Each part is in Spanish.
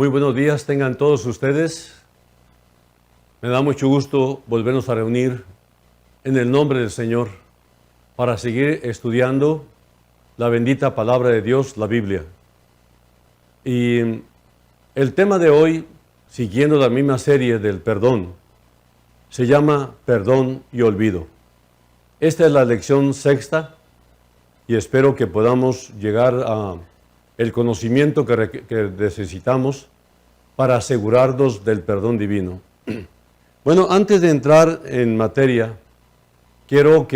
Muy buenos días tengan todos ustedes. Me da mucho gusto volvernos a reunir en el nombre del Señor para seguir estudiando la bendita palabra de Dios, la Biblia. Y el tema de hoy, siguiendo la misma serie del perdón, se llama Perdón y Olvido. Esta es la lección sexta y espero que podamos llegar a el conocimiento que necesitamos para asegurarnos del perdón divino. Bueno, antes de entrar en materia, quiero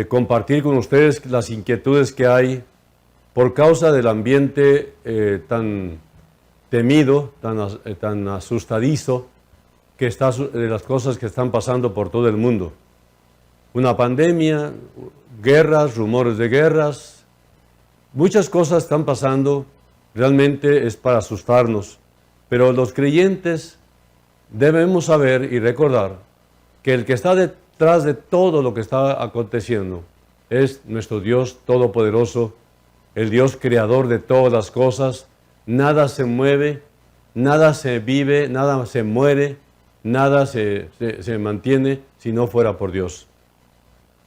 compartir con ustedes las inquietudes que hay por causa del ambiente tan temido, tan asustadizo, que está de las cosas que están pasando por todo el mundo. Una pandemia, guerras, rumores de guerras, muchas cosas están pasando, realmente es para asustarnos, pero los creyentes debemos saber y recordar que el que está detrás de todo lo que está aconteciendo es nuestro Dios Todopoderoso, el Dios creador de todas las cosas. Nada se mueve, nada se vive, nada se muere, nada se mantiene si no fuera por Dios.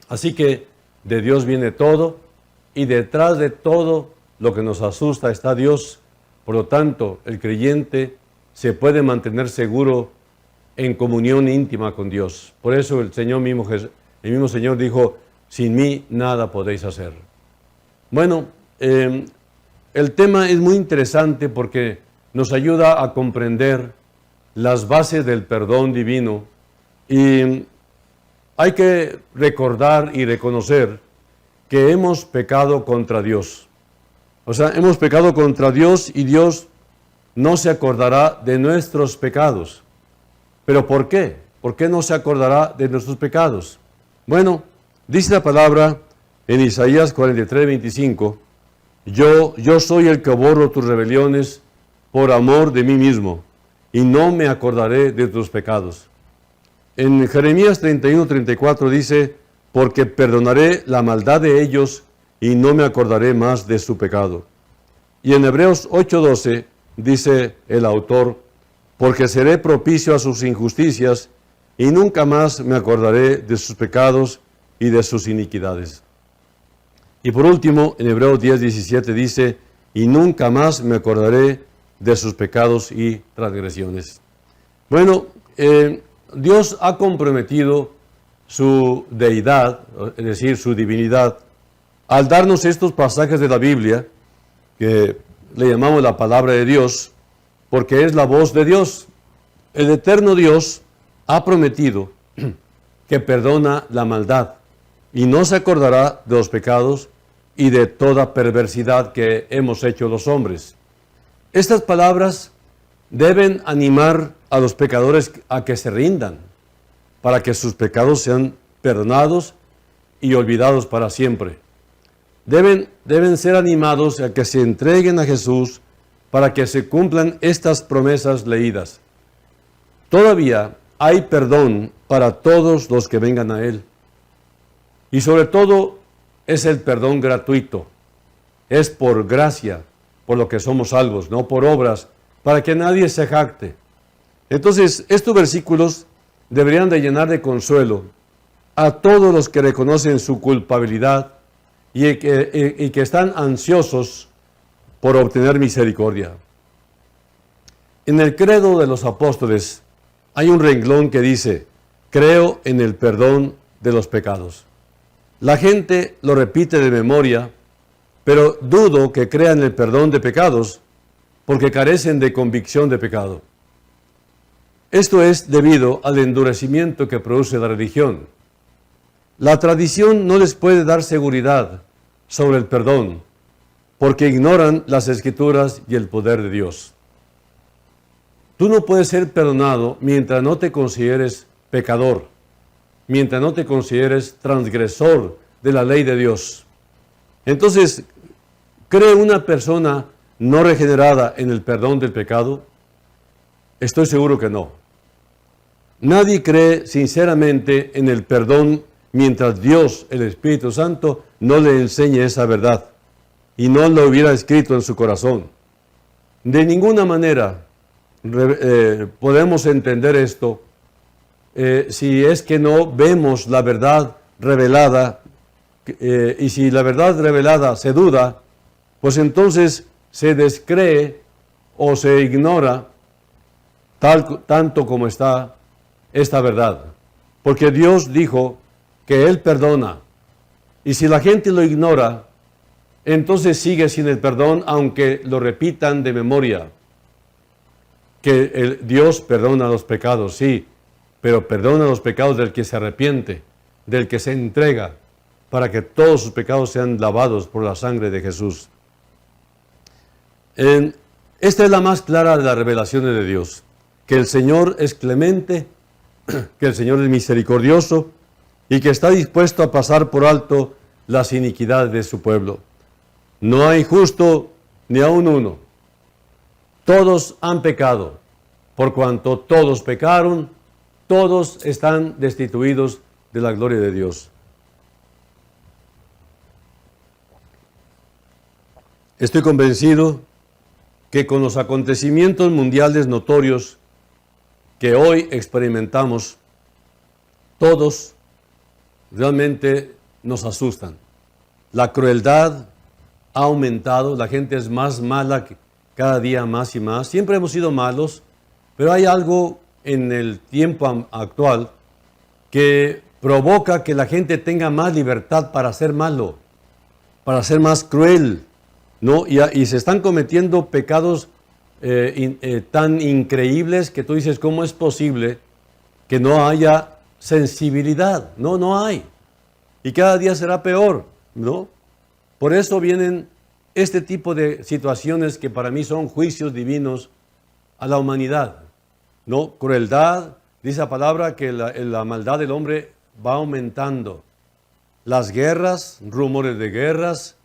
Así que de Dios viene todo y detrás de todo lo que nos asusta está Dios. Por lo tanto, el creyente se puede mantener seguro en comunión íntima con Dios. Por eso el mismo Señor dijo, sin mí nada podéis hacer. Bueno, el tema es muy interesante porque nos ayuda a comprender las bases del perdón divino y hay que recordar y reconocer que hemos pecado contra Dios. O sea, hemos pecado contra Dios y Dios no se acordará de nuestros pecados. ¿Pero por qué? ¿Por qué no se acordará de nuestros pecados? Bueno, dice la palabra en Isaías 43:25, yo soy el que borro tus rebeliones por amor de mí mismo, y no me acordaré de tus pecados. En Jeremías 31:34 dice, porque perdonaré la maldad de ellos y no me acordaré más de su pecado. Y en Hebreos 8:12 dice el autor, porque seré propicio a sus injusticias y nunca más me acordaré de sus pecados y de sus iniquidades. Y por último, en Hebreos 10:17 dice, y nunca más me acordaré de sus pecados y transgresiones. Bueno, Dios ha comprometido su deidad, es decir, su divinidad, al darnos estos pasajes de la Biblia, que le llamamos la palabra de Dios, porque es la voz de Dios. El eterno Dios ha prometido que perdona la maldad y no se acordará de los pecados y de toda perversidad que hemos hecho los hombres. Estas palabras deben animar a los pecadores a que se rindan, para que sus pecados sean perdonados y olvidados para siempre. Deben ser animados a que se entreguen a Jesús para que se cumplan estas promesas leídas. Todavía hay perdón para todos los que vengan a Él. Y sobre todo es el perdón gratuito. Es por gracia, por lo que somos salvos, no por obras, para que nadie se jacte. Entonces, estos versículos deberían de llenar de consuelo a todos los que reconocen su culpabilidad y que están ansiosos por obtener misericordia. En el credo de los apóstoles hay un renglón que dice, creo en el perdón de los pecados. La gente lo repite de memoria, pero dudo que crean en el perdón de pecados porque carecen de convicción de pecado. Esto es debido al endurecimiento que produce la religión. La tradición no les puede dar seguridad sobre el perdón, porque ignoran las Escrituras y el poder de Dios. Tú no puedes ser perdonado mientras no te consideres pecador, mientras no te consideres transgresor de la ley de Dios. Entonces, ¿cree una persona no regenerada en el perdón del pecado? Estoy seguro que no. Nadie cree sinceramente en el perdón mientras Dios, el Espíritu Santo, no le enseñe esa verdad y no lo hubiera escrito en su corazón. De ninguna manera podemos entender esto si es que no vemos la verdad revelada, y si la verdad revelada se duda, pues entonces se descree o se ignora tanto como está esta verdad. Porque Dios dijo que Él perdona, y si la gente lo ignora, entonces sigue sin el perdón, aunque lo repitan de memoria. Que Dios perdona los pecados, sí, pero perdona los pecados del que se arrepiente, del que se entrega, para que todos sus pecados sean lavados por la sangre de Jesús. Esta es la más clara de las revelaciones de Dios, que el Señor es clemente, que el Señor es misericordioso y que está dispuesto a pasar por alto las iniquidades de su pueblo. No hay justo ni aun uno. Todos han pecado, por cuanto todos pecaron, todos están destituidos de la gloria de Dios. Estoy convencido que con los acontecimientos mundiales notorios que hoy experimentamos, todos realmente nos asustan. La crueldad ha aumentado, la gente es más mala cada día más y más. Siempre hemos sido malos, pero hay algo en el tiempo actual que provoca que la gente tenga más libertad para ser malo, para ser más cruel, ¿no? Y se están cometiendo pecados tan increíbles que tú dices, ¿cómo es posible que no haya sensibilidad? No, no hay. Y cada día será peor, ¿no? Por eso vienen este tipo de situaciones que para mí son juicios divinos a la humanidad, ¿no? Crueldad, dice la palabra que la maldad del hombre va aumentando. Las guerras, rumores de guerras,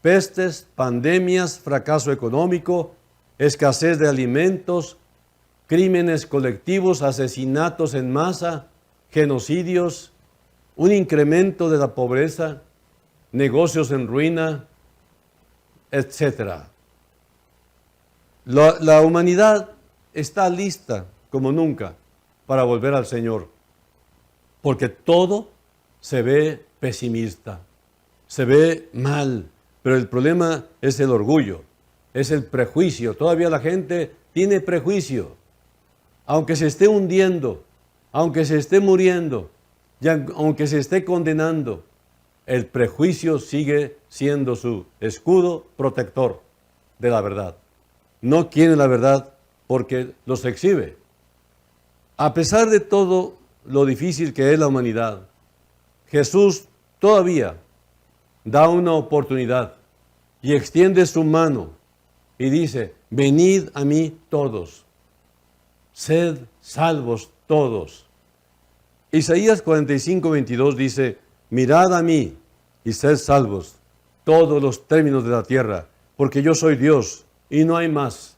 pestes, pandemias, fracaso económico, escasez de alimentos, crímenes colectivos, asesinatos en masa, genocidios, un incremento de la pobreza, negocios en ruina, etc. La humanidad está lista como nunca para volver al Señor, porque todo se ve pesimista, se ve mal, pero el problema es el orgullo, es el prejuicio. Todavía la gente tiene prejuicio, aunque se esté hundiendo, aunque se esté muriendo, y aunque se esté condenando, el prejuicio sigue siendo su escudo protector de la verdad. No quiere la verdad porque los exhibe. A pesar de todo lo difícil que es la humanidad, Jesús todavía da una oportunidad y extiende su mano y dice, venid a mí todos, sed salvos todos. Isaías 45:22 dice, mirad a mí y sed salvos todos los términos de la tierra, porque yo soy Dios y no hay más.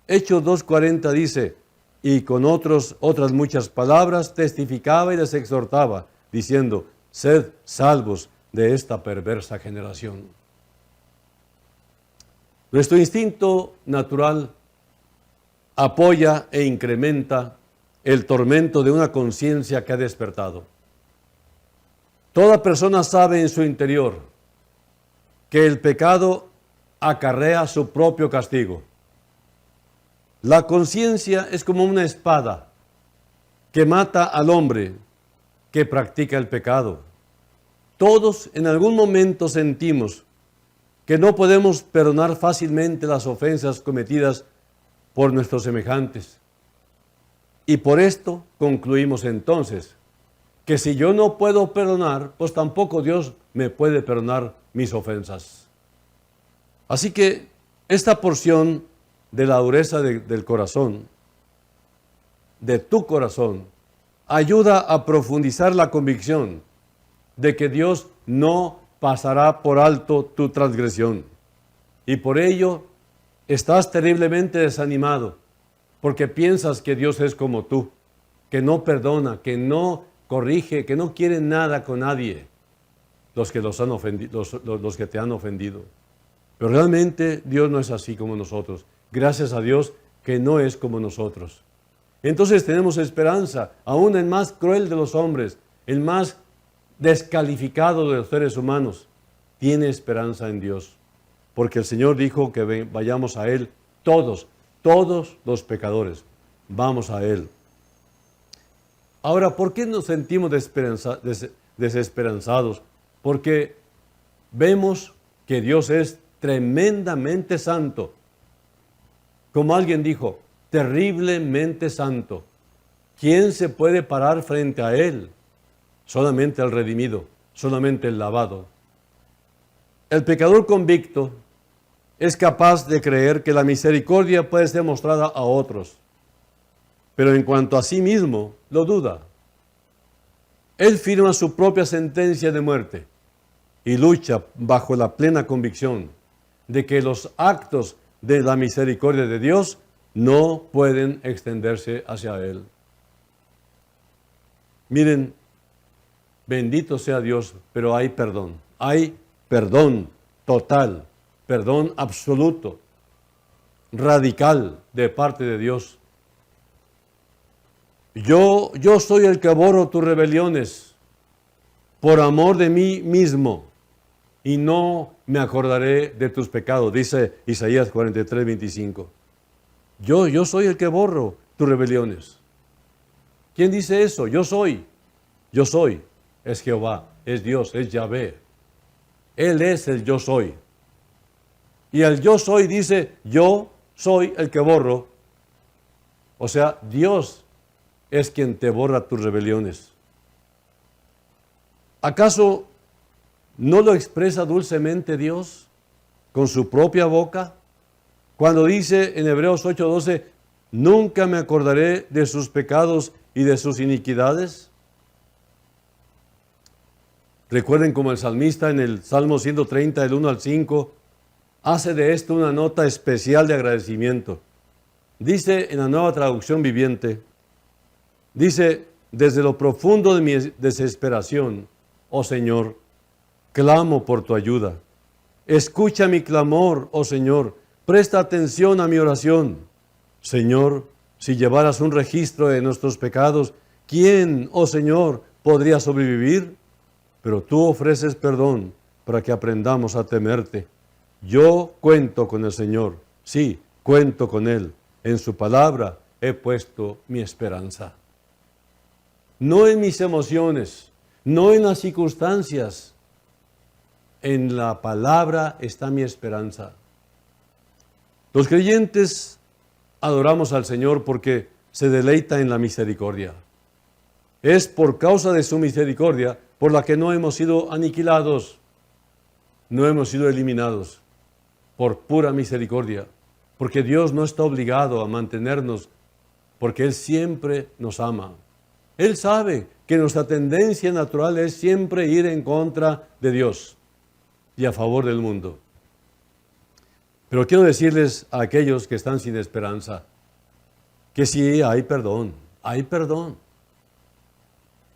Hechos 2:40 dice, y con otras muchas palabras testificaba y les exhortaba, diciendo, sed salvos de esta perversa generación. Nuestro instinto natural apoya e incrementa el tormento de una conciencia que ha despertado. Toda persona sabe en su interior que el pecado acarrea su propio castigo. La conciencia es como una espada que mata al hombre que practica el pecado. Todos en algún momento sentimos que no podemos perdonar fácilmente las ofensas cometidas por nuestros semejantes. Y por esto concluimos entonces que si yo no puedo perdonar, pues tampoco Dios me puede perdonar mis ofensas. Así que esta porción de la dureza del corazón, de tu corazón, ayuda a profundizar la convicción de que Dios no pasará por alto tu transgresión. Y por ello estás terriblemente desanimado, porque piensas que Dios es como tú, que no perdona, que no corrige, que no quiere nada con nadie, los que te han ofendido. Pero realmente Dios no es así como nosotros. gracias a Dios, que no es como nosotros. Entonces tenemos esperanza, aún el más cruel de los hombres, el más descalificado de los seres humanos, tiene esperanza en Dios. Porque el Señor dijo que vayamos a Él todos los pecadores. Vamos a Él. Ahora, ¿por qué nos sentimos desesperanzados? Porque vemos que Dios es tremendamente santo. Como alguien dijo, terriblemente santo. ¿Quién se puede parar frente a Él? Solamente el redimido, solamente el lavado. El pecador convicto es capaz de creer que la misericordia puede ser mostrada a otros, pero en cuanto a sí mismo, lo duda. Él firma su propia sentencia de muerte y lucha bajo la plena convicción de que los actos de la misericordia de Dios no pueden extenderse hacia Él. Miren, bendito sea Dios, pero hay perdón total, perdón absoluto, radical de parte de Dios. Yo soy el que borro tus rebeliones por amor de mí mismo y no me acordaré de tus pecados, dice Isaías 43, 25. Yo soy el que borro tus rebeliones. ¿Quién dice eso? Yo soy. Es Jehová, es Dios, es Yahvé. Él es el yo soy. Y el yo soy dice, yo soy el que borro. O sea, Dios es quien te borra tus rebeliones. ¿Acaso no lo expresa dulcemente Dios con su propia boca? Cuando dice en Hebreos 8:12, nunca me acordaré de sus pecados y de sus iniquidades. Recuerden como el salmista en el Salmo 130, del 1 al 5, hace de esto una nota especial de agradecimiento. Dice en la Nueva Traducción Viviente, dice, desde lo profundo de mi desesperación, oh Señor, clamo por tu ayuda. Escucha mi clamor, oh Señor, presta atención a mi oración. Señor, si llevaras un registro de nuestros pecados, ¿quién, oh Señor, podría sobrevivir? Pero tú ofreces perdón para que aprendamos a temerte. Yo cuento con el Señor, sí, cuento con Él. En su palabra he puesto mi esperanza. No en mis emociones, no en las circunstancias. En la palabra está mi esperanza. Los creyentes adoramos al Señor porque se deleita en la misericordia. Es por causa de su misericordia por la que no hemos sido aniquilados, no hemos sido eliminados, por pura misericordia, porque Dios no está obligado a mantenernos, porque Él siempre nos ama. Él sabe que nuestra tendencia natural es siempre ir en contra de Dios y a favor del mundo. Pero quiero decirles a aquellos que están sin esperanza, que sí hay perdón, hay perdón.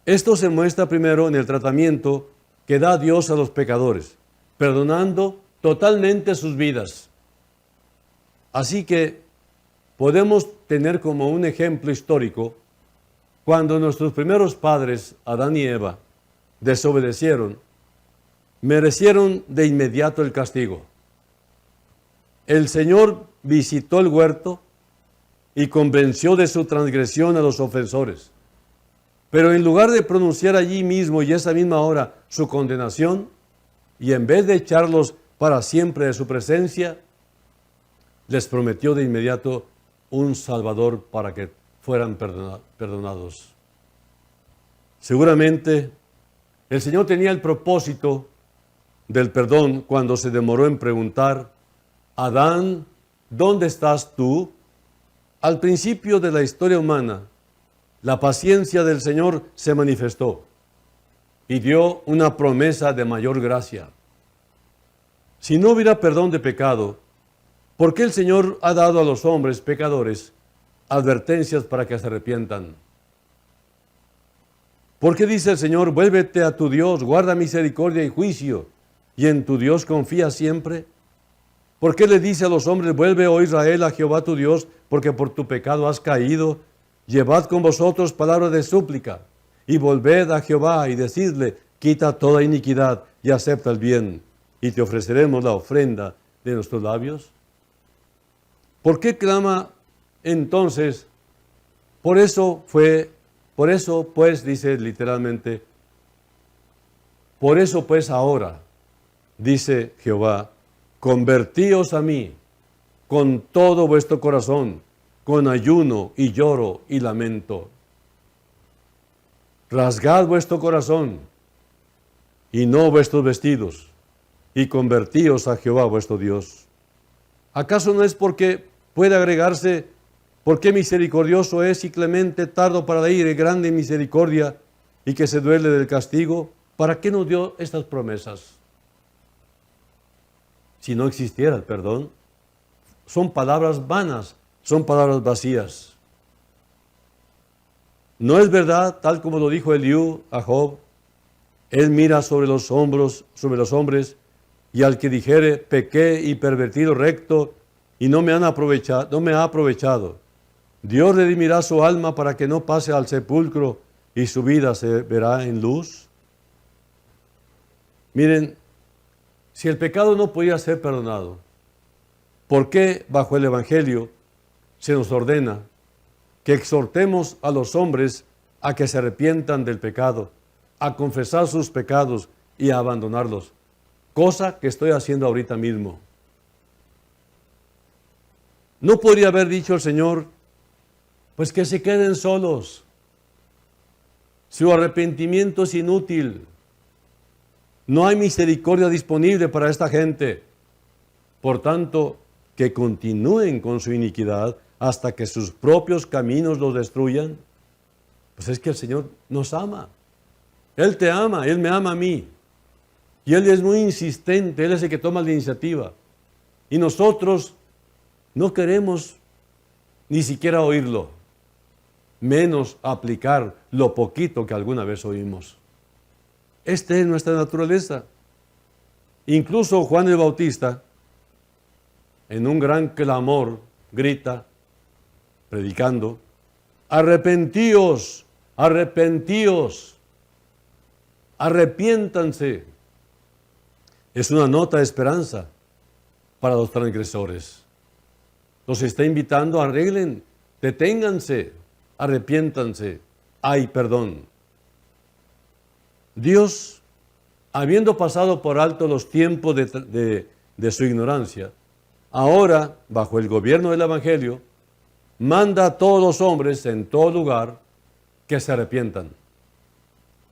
Esto se muestra primero en el tratamiento que da Dios a los pecadores, perdonando totalmente sus vidas. Así que podemos tener como un ejemplo histórico cuando nuestros primeros padres, Adán y Eva, desobedecieron, merecieron de inmediato el castigo. El Señor visitó el huerto y convenció de su transgresión a los ofensores. Pero en lugar de pronunciar allí mismo y esa misma hora su condenación, y en vez de echarlos para siempre de su presencia, les prometió de inmediato un Salvador para que fueran perdonados. Seguramente el Señor tenía el propósito del perdón cuando se demoró en preguntar, Adán, ¿dónde estás tú? Al principio de la historia humana, la paciencia del Señor se manifestó y dio una promesa de mayor gracia. Si no hubiera perdón de pecado, ¿por qué el Señor ha dado a los hombres pecadores advertencias para que se arrepientan? ¿Por qué dice el Señor, vuélvete a tu Dios, guarda misericordia y juicio, y en tu Dios confía siempre? ¿Por qué le dice a los hombres, vuelve, oh Israel, a Jehová tu Dios, porque por tu pecado has caído? Llevad con vosotros palabras de súplica, y volved a Jehová y decidle, quita toda iniquidad y acepta el bien, y te ofreceremos la ofrenda de nuestros labios. ¿Por qué clama entonces? Por eso pues, dice literalmente, por eso pues ahora, dice Jehová, convertíos a mí con todo vuestro corazón, con ayuno y lloro y lamento. Rasgad vuestro corazón y no vuestros vestidos, y convertíos a Jehová vuestro Dios. ¿Acaso no es porque puede agregarse, porque misericordioso es y clemente, tardo para la ira y grande en misericordia, y que se duele del castigo? ¿Para qué nos dio estas promesas? Si no existiera el perdón, son palabras vanas, son palabras vacías. ¿No es verdad, tal como lo dijo Eliú a Job? Él mira sobre los hombres, y al que dijere, pequé y pervertido recto, y no me ha aprovechado. Dios redimirá su alma para que no pase al sepulcro, y su vida se verá en luz. Miren, si el pecado no podía ser perdonado, ¿por qué bajo el Evangelio se nos ordena que exhortemos a los hombres a que se arrepientan del pecado, a confesar sus pecados y a abandonarlos? Cosa que estoy haciendo ahorita mismo. ¿No podría haber dicho el Señor, pues que se queden solos? Su arrepentimiento es inútil. No hay misericordia disponible para esta gente. Por tanto, que continúen con su iniquidad hasta que sus propios caminos los destruyan. Pues es que el Señor nos ama. Él te ama, Él me ama a mí. Y Él es muy insistente, Él es el que toma la iniciativa. Y nosotros no queremos ni siquiera oírlo, menos aplicar lo poquito que alguna vez oímos. Esta es nuestra naturaleza. Incluso Juan el Bautista, en un gran clamor, grita, predicando, arrepentíos, arrepentíos, arrepiéntanse. Es una nota de esperanza para los transgresores. Los está invitando, arreglen, deténganse, arrepiéntanse, hay perdón. Dios, habiendo pasado por alto los tiempos de su ignorancia, ahora, bajo el gobierno del Evangelio, manda a todos los hombres en todo lugar que se arrepientan.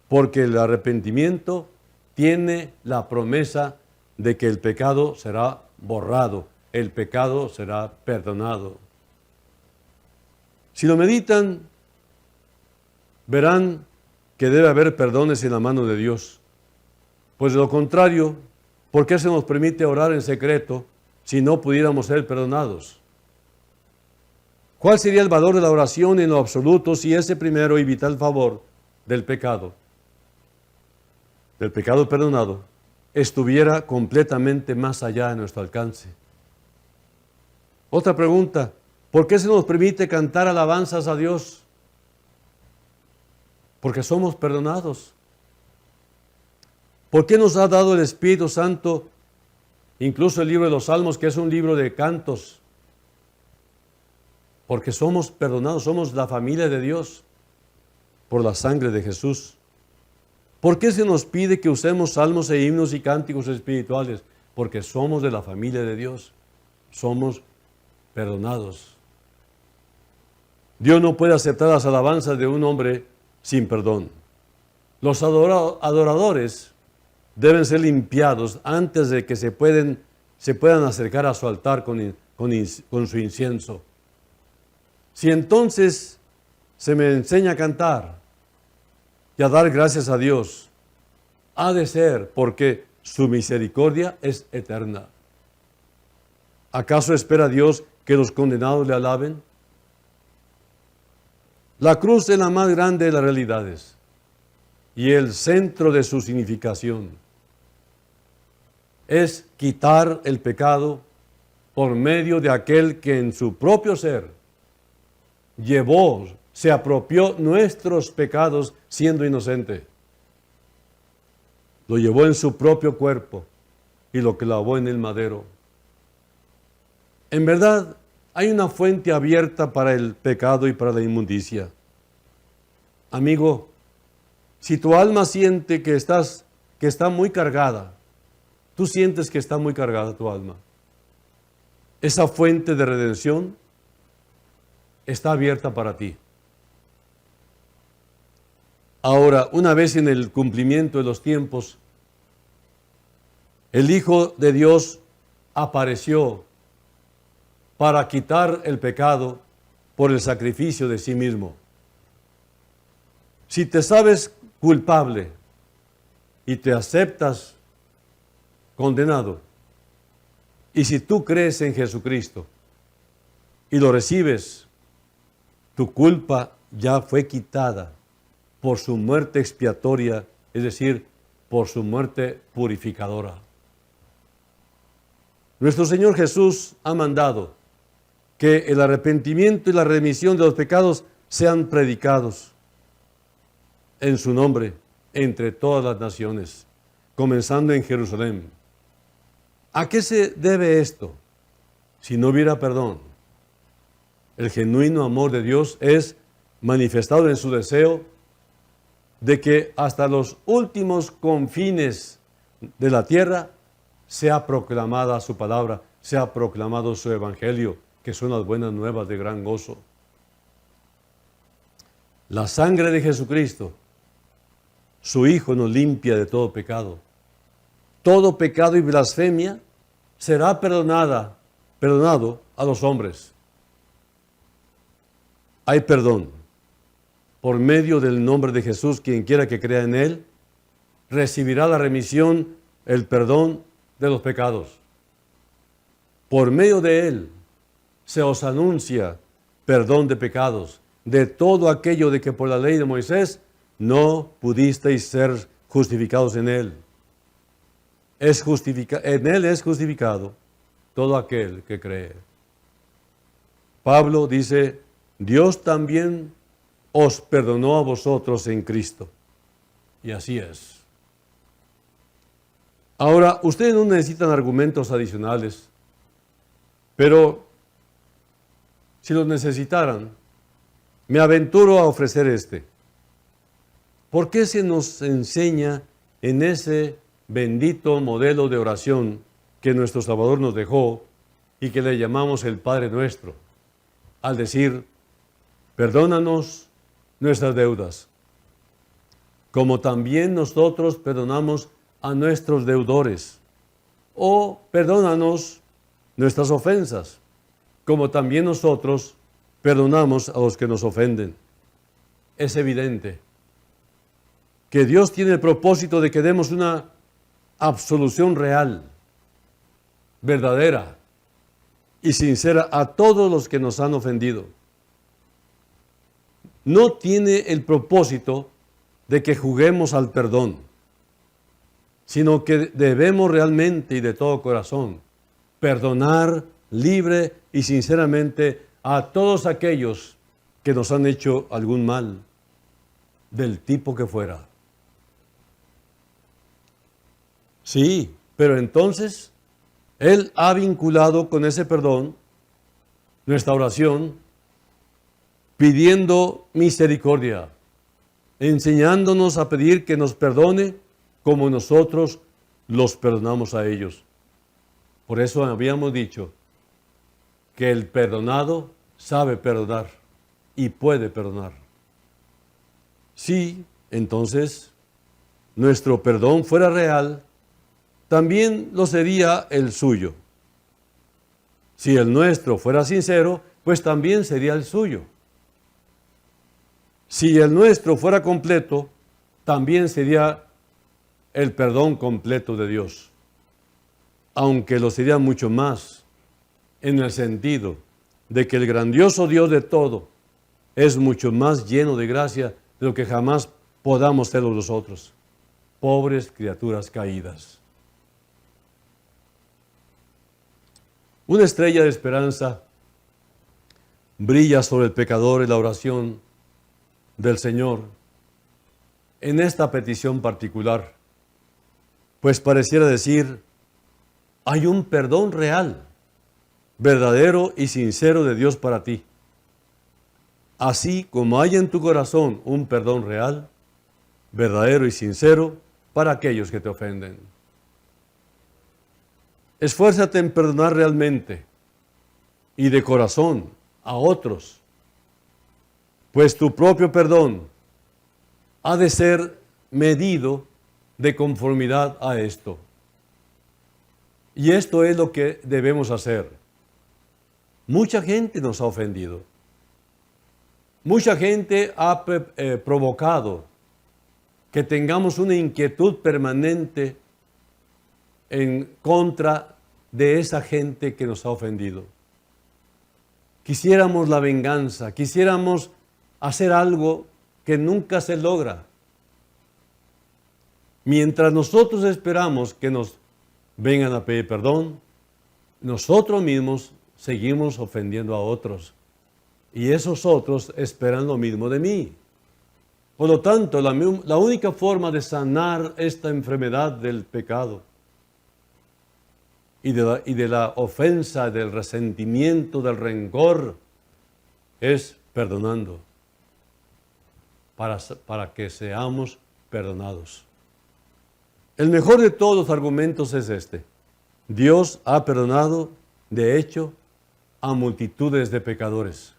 Porque el arrepentimiento tiene la promesa de que el pecado será borrado, el pecado será perdonado. Si lo meditan, verán que debe haber perdones en la mano de Dios. Pues de lo contrario, ¿por qué se nos permite orar en secreto si no pudiéramos ser perdonados? ¿Cuál sería el valor de la oración en lo absoluto si ese primero y vital favor del pecado perdonado, estuviera completamente más allá de nuestro alcance? Otra pregunta, ¿por qué se nos permite cantar alabanzas a Dios? Porque somos perdonados. ¿Por qué nos ha dado el Espíritu Santo, incluso el libro de los Salmos, que es un libro de cantos? Porque somos perdonados, somos la familia de Dios por la sangre de Jesús. ¿Por qué se nos pide que usemos salmos e himnos y cánticos espirituales? Porque somos de la familia de Dios, somos perdonados. Dios no puede aceptar las alabanzas de un hombre sin perdón. Los adoradores deben ser limpiados antes de que se puedan acercar a su altar con su incienso. Si entonces se me enseña a cantar y a dar gracias a Dios, ha de ser porque su misericordia es eterna. ¿Acaso espera Dios que los condenados le alaben? La cruz es la más grande de las realidades y el centro de su significación es quitar el pecado por medio de aquel que en su propio ser llevó, se apropió nuestros pecados siendo inocente. Lo llevó en su propio cuerpo y lo clavó en el madero. En verdad, hay una fuente abierta para el pecado y para la inmundicia. Amigo, si tu alma siente que está muy cargada, tú sientes que está muy cargada tu alma, esa fuente de redención está abierta para ti. Ahora, una vez en el cumplimiento de los tiempos, el Hijo de Dios apareció para quitar el pecado por el sacrificio de sí mismo. Si te sabes culpable y te aceptas condenado, y si tú crees en Jesucristo y lo recibes, tu culpa ya fue quitada por su muerte expiatoria, es decir, por su muerte purificadora. Nuestro Señor Jesús ha mandado que el arrepentimiento y la remisión de los pecados sean predicados en su nombre entre todas las naciones, comenzando en Jerusalén. ¿A qué se debe esto? Si no hubiera perdón, el genuino amor de Dios es manifestado en su deseo de que hasta los últimos confines de la tierra sea proclamada su palabra, sea proclamado su evangelio, que son las buenas nuevas de gran gozo. La sangre de Jesucristo, su Hijo, nos limpia de todo pecado. Todo pecado y blasfemia será perdonado a los hombres. Hay perdón. Por medio del nombre de Jesús, quien quiera que crea en Él, recibirá la remisión, el perdón de los pecados. Por medio de Él se os anuncia perdón de pecados, de todo aquello de que por la ley de Moisés no pudisteis ser justificados en Él. En Él es justificado todo aquel que cree. Pablo dice, Dios también os perdonó a vosotros en Cristo. Y así es. Ahora, ustedes no necesitan argumentos adicionales, pero si los necesitaran, me aventuro a ofrecer este. ¿Por qué se nos enseña en ese bendito modelo de oración que nuestro Salvador nos dejó y que le llamamos el Padre Nuestro, al decir, perdónanos nuestras deudas, como también nosotros perdonamos a nuestros deudores, o perdónanos nuestras ofensas, como también nosotros perdonamos a los que nos ofenden? Es evidente que Dios tiene el propósito de que demos una absolución real, verdadera y sincera a todos los que nos han ofendido. No tiene el propósito de que juguemos al perdón, sino que debemos realmente y de todo corazón perdonar libre y sinceramente a todos aquellos que nos han hecho algún mal, del tipo que fuera. Sí, pero entonces Él ha vinculado con ese perdón nuestra oración, pidiendo misericordia, enseñándonos a pedir que nos perdone como nosotros los perdonamos a ellos. Por eso habíamos dicho que el perdonado sabe perdonar y puede perdonar. Si entonces nuestro perdón fuera real, también lo sería el suyo. Si el nuestro fuera sincero, pues también sería el suyo. Si el nuestro fuera completo, también sería el perdón completo de Dios. Aunque lo sería mucho más, en el sentido de que el grandioso Dios de todo es mucho más lleno de gracia de lo que jamás podamos ser nosotros, pobres criaturas caídas. Una estrella de esperanza brilla sobre el pecador en la oración del Señor en esta petición particular, pues pareciera decir, hay un perdón real, verdadero y sincero de Dios para ti. Así como hay en tu corazón un perdón real, verdadero y sincero para aquellos que te ofenden. Esfuérzate en perdonar realmente y de corazón a otros, pues tu propio perdón ha de ser medido de conformidad a esto. Y esto es lo que debemos hacer. Mucha gente nos ha ofendido. Mucha gente ha provocado que tengamos una inquietud permanente en contra de esa gente que nos ha ofendido. Quisiéramos la venganza, quisiéramos hacer algo que nunca se logra. Mientras nosotros esperamos que nos vengan a pedir perdón, nosotros mismos seguimos ofendiendo a otros. Y esos otros esperan lo mismo de mí. Por lo tanto, la única forma de sanar esta enfermedad del pecado y de la ofensa, del resentimiento, del rencor, es perdonando, para que seamos perdonados. El mejor de todos los argumentos es este. Dios ha perdonado, de hecho, a multitudes de pecadores.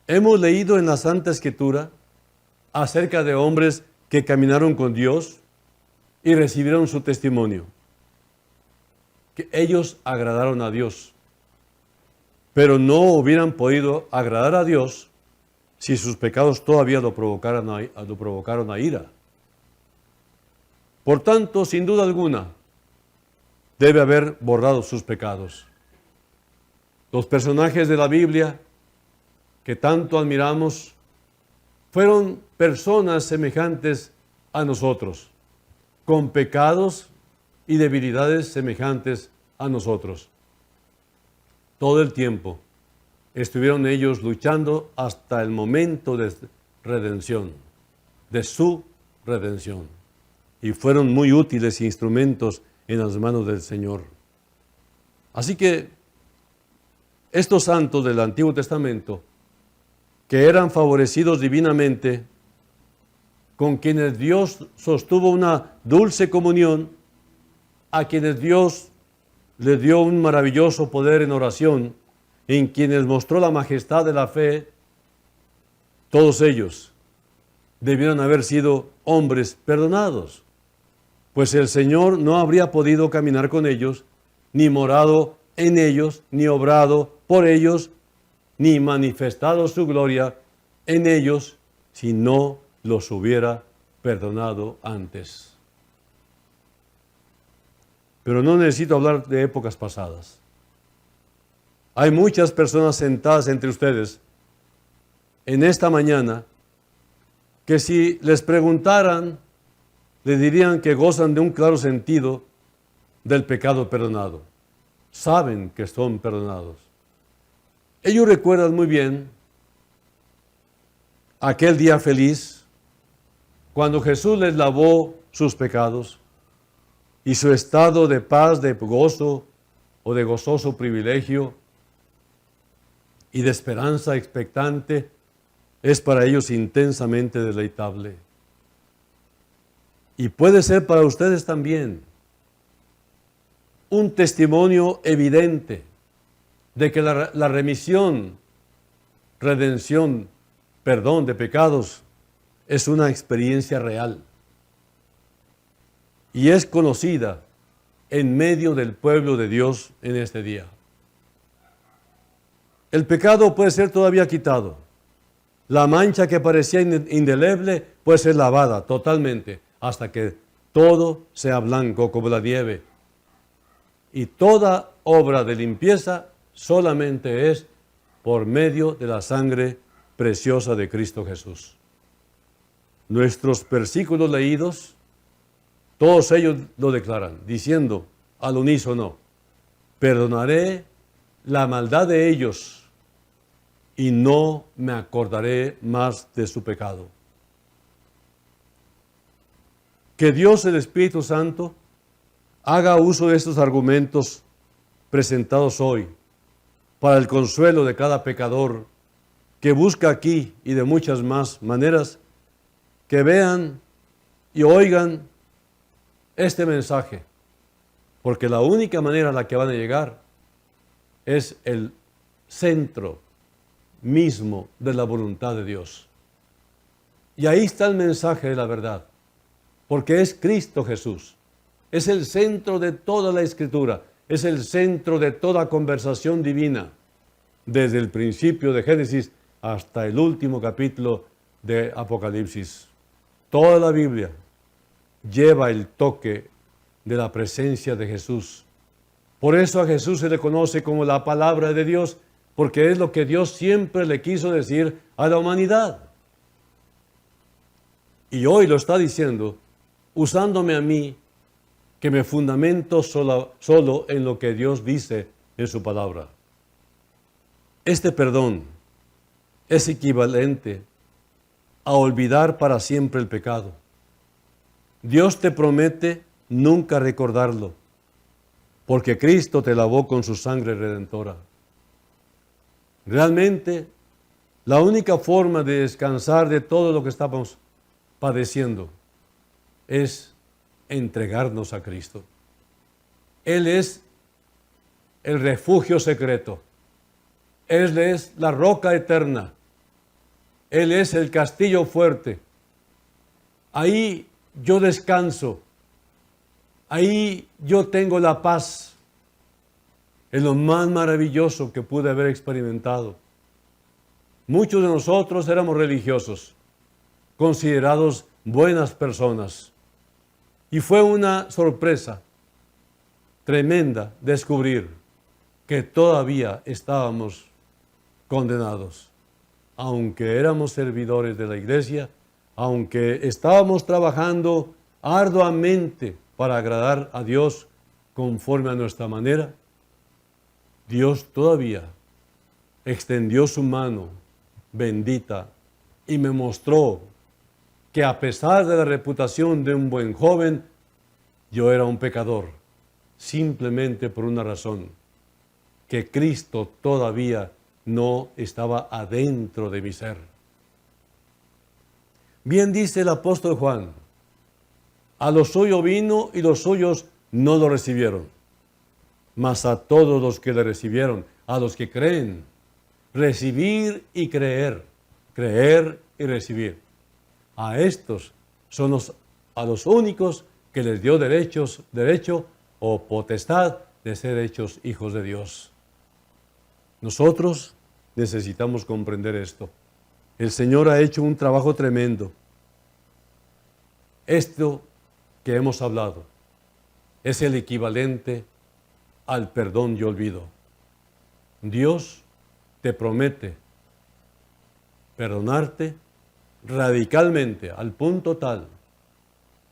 Hemos leído en la Santa Escritura acerca de hombres que caminaron con Dios y recibieron su testimonio, que ellos agradaron a Dios, pero no hubieran podido agradar a Dios si sus pecados todavía lo provocaron a ira. Por tanto, sin duda alguna, debe haber borrado sus pecados. Los personajes de la Biblia que tanto admiramos fueron personas semejantes a nosotros, con pecados y debilidades semejantes a nosotros. Todo el tiempo estuvieron ellos luchando hasta el momento de redención, de su redención. Y fueron muy útiles instrumentos en las manos del Señor. Así que estos santos del Antiguo Testamento, que eran favorecidos divinamente, con quienes Dios sostuvo una dulce comunión, a quienes Dios les dio un maravilloso poder en oración, en quienes mostró la majestad de la fe, todos ellos debieron haber sido hombres perdonados, pues el Señor no habría podido caminar con ellos, ni morado en ellos, ni obrado por ellos, ni manifestado su gloria en ellos, si no los hubiera perdonado antes. Pero no necesito hablar de épocas pasadas. Hay muchas personas sentadas entre ustedes en esta mañana que si les preguntaran, le dirían que gozan de un claro sentido del pecado perdonado. Saben que son perdonados. Ellos recuerdan muy bien aquel día feliz cuando Jesús les lavó sus pecados y su estado de paz, de gozo o de gozoso privilegio y de esperanza expectante es para ellos intensamente deleitable. Y puede ser para ustedes también un testimonio evidente de que la remisión, redención, perdón de pecados es una experiencia real y es conocida en medio del pueblo de Dios en este día. El pecado puede ser todavía quitado. La mancha que parecía indeleble puede ser lavada totalmente hasta que todo sea blanco como la nieve. Y toda obra de limpieza solamente es por medio de la sangre preciosa de Cristo Jesús. Nuestros versículos leídos, todos ellos lo declaran, diciendo al unísono, perdonaré la maldad de ellos y no me acordaré más de su pecado. Que Dios, el Espíritu Santo, haga uso de estos argumentos presentados hoy para el consuelo de cada pecador que busca aquí y de muchas más maneras que vean y oigan este mensaje, porque la única manera a la que van a llegar es el centro mismo de la voluntad de Dios. Y ahí está el mensaje de la verdad, porque es Cristo Jesús. Es el centro de toda la Escritura, es el centro de toda conversación divina, desde el principio de Génesis hasta el último capítulo de Apocalipsis. Toda la Biblia lleva el toque de la presencia de Jesús. Por eso a Jesús se le conoce como la palabra de Dios, porque es lo que Dios siempre le quiso decir a la humanidad. Y hoy lo está diciendo, usándome a mí, que me fundamento solo en lo que Dios dice en su palabra. Este perdón es equivalente a olvidar para siempre el pecado. Dios te promete nunca recordarlo, porque Cristo te lavó con su sangre redentora. Realmente, la única forma de descansar de todo lo que estamos padeciendo es entregarnos a Cristo. Él es el refugio secreto. Él es la roca eterna. Él es el castillo fuerte. Ahí yo descanso. Ahí yo tengo la paz. Es lo más maravilloso que pude haber experimentado. Muchos de nosotros éramos religiosos, considerados buenas personas. Y fue una sorpresa tremenda descubrir que todavía estábamos condenados. Aunque éramos servidores de la iglesia, aunque estábamos trabajando arduamente para agradar a Dios conforme a nuestra manera, Dios todavía extendió su mano bendita y me mostró que a pesar de la reputación de un buen joven, yo era un pecador, simplemente por una razón, que Cristo todavía no estaba adentro de mi ser. Bien dice el apóstol Juan, a los suyos vino y los suyos no lo recibieron, mas a todos los que le recibieron, a los que creen, recibir y creer y recibir. A estos son a los únicos que les dio derecho o potestad de ser hechos hijos de Dios. Nosotros necesitamos comprender esto. El Señor ha hecho un trabajo tremendo. Esto que hemos hablado es el equivalente al perdón y olvido. Dios te promete perdonarte radicalmente, al punto tal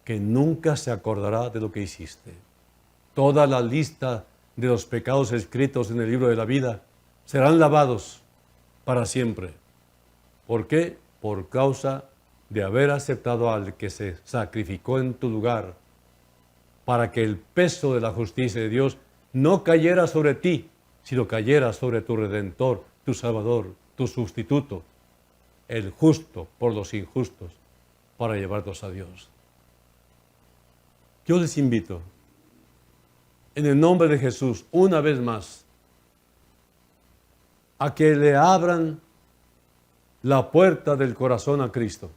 que nunca se acordará de lo que hiciste. Toda la lista de los pecados escritos en el libro de la vida serán lavados para siempre. ¿Por qué? Por causa de haber aceptado al que se sacrificó en tu lugar, para que el peso de la justicia de Dios no cayera sobre ti, sino cayera sobre tu Redentor, tu Salvador, tu sustituto, el justo por los injustos, para llevarlos a Dios. Yo les invito, en el nombre de Jesús, una vez más, a que le abran la puerta del corazón a Cristo,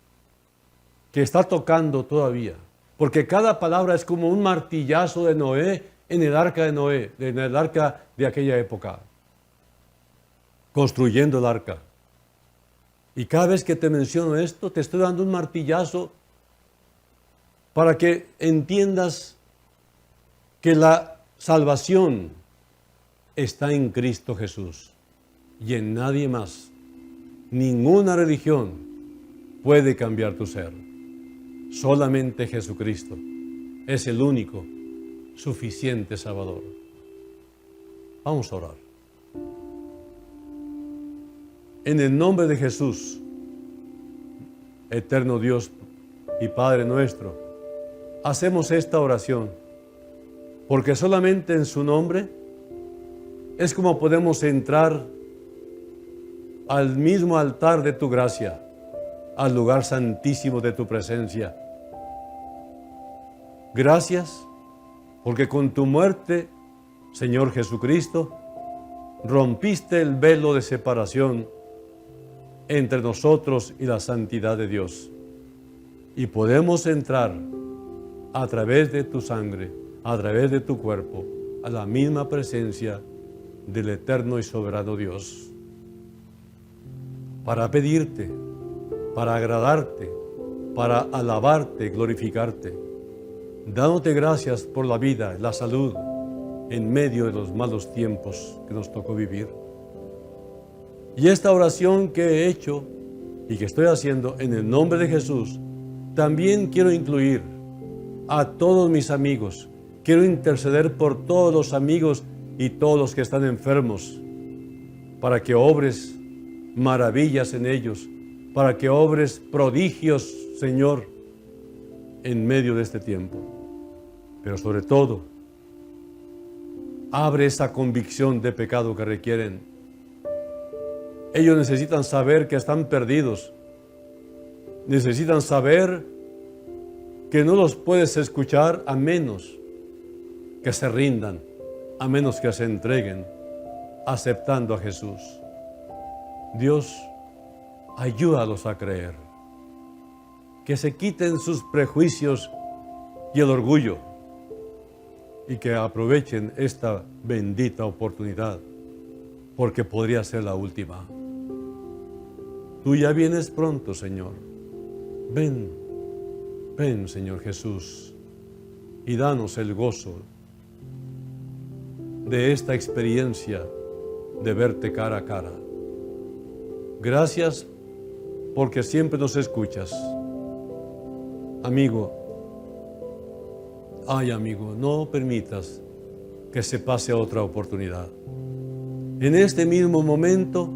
que está tocando todavía, porque cada palabra es como un martillazo de Noé en el arca de Noé, en el arca de aquella época, construyendo el arca. Y cada vez que te menciono esto, te estoy dando un martillazo para que entiendas que la salvación está en Cristo Jesús y en nadie más. Ninguna religión puede cambiar tu ser. Solamente Jesucristo es el único suficiente Salvador. Vamos a orar. En el nombre de Jesús, eterno Dios y Padre nuestro, hacemos esta oración, porque solamente en su nombre es como podemos entrar al mismo altar de tu gracia, al lugar santísimo de tu presencia. Gracias, porque con tu muerte, Señor Jesucristo, rompiste el velo de separación entre nosotros y la santidad de Dios. Y podemos entrar a través de tu sangre, a través de tu cuerpo, a la misma presencia del eterno y soberano Dios. Para pedirte, para agradarte, para alabarte, glorificarte, dándote gracias por la vida, la salud, en medio de los malos tiempos que nos tocó vivir. Y esta oración que he hecho y que estoy haciendo en el nombre de Jesús, también quiero incluir a todos mis amigos. Quiero interceder por todos los amigos y todos los que están enfermos, para que obres maravillas en ellos, para que obres prodigios, Señor, en medio de este tiempo. Pero sobre todo, abre esa convicción de pecado que requieren. Ellos necesitan saber que están perdidos. Necesitan saber que no los puedes escuchar a menos que se rindan, a menos que se entreguen, aceptando a Jesús. Dios, ayúdalos a creer. Que se quiten sus prejuicios y el orgullo y que aprovechen esta bendita oportunidad, porque podría ser la última. Tú ya vienes pronto, Señor. Ven, ven, Señor Jesús, y danos el gozo de esta experiencia de verte cara a cara. Gracias porque siempre nos escuchas. Amigo, no permitas que se pase otra oportunidad. En este mismo momento,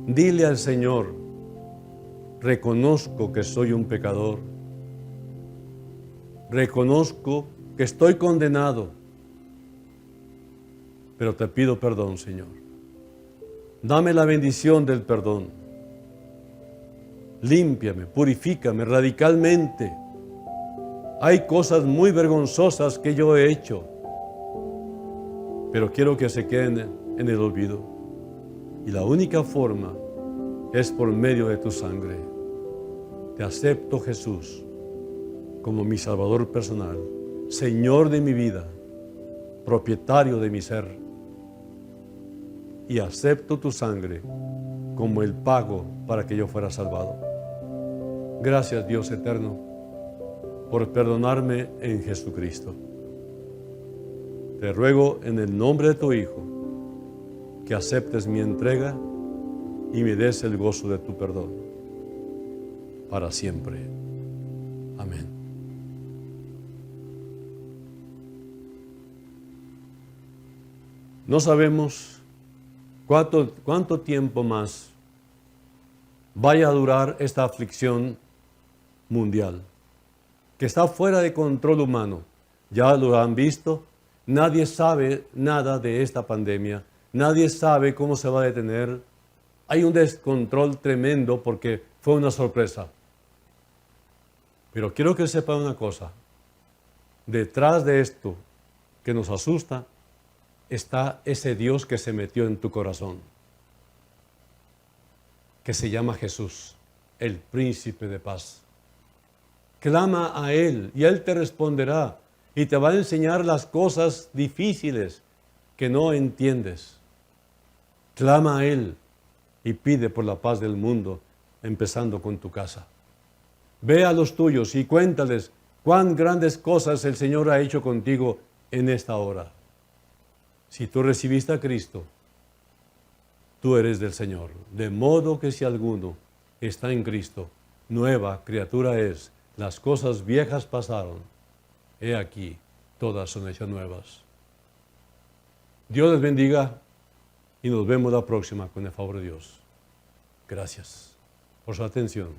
dile al Señor: reconozco que soy un pecador. Reconozco que estoy condenado. Pero te pido perdón, Señor. Dame la bendición del perdón. Límpiame, purifícame radicalmente. Hay cosas muy vergonzosas que yo he hecho, pero quiero que se queden en el olvido. Y la única forma es por medio de tu sangre. Te acepto, Jesús, como mi Salvador personal, Señor de mi vida, propietario de mi ser. Y acepto tu sangre como el pago para que yo fuera salvado. Gracias, Dios eterno, por perdonarme en Jesucristo. Te ruego en el nombre de tu Hijo que aceptes mi entrega y me des el gozo de tu perdón para siempre. Amén. No sabemos cuánto tiempo más vaya a durar esta aflicción mundial, que está fuera de control humano. Ya lo han visto, nadie sabe nada de esta pandemia, nadie sabe cómo se va a detener. Hay un descontrol tremendo porque fue una sorpresa. Pero quiero que sepan una cosa: detrás de esto que nos asusta está ese Dios que se metió en tu corazón, que se llama Jesús, el Príncipe de Paz. Clama a Él y Él te responderá y te va a enseñar las cosas difíciles que no entiendes. Clama a Él y pide por la paz del mundo, empezando con tu casa. Ve a los tuyos y cuéntales cuán grandes cosas el Señor ha hecho contigo en esta hora. Si tú recibiste a Cristo, tú eres del Señor. De modo que si alguno está en Cristo, nueva criatura es. Las cosas viejas pasaron. He aquí, todas son hechas nuevas. Dios les bendiga y nos vemos la próxima con el favor de Dios. Gracias por su atención.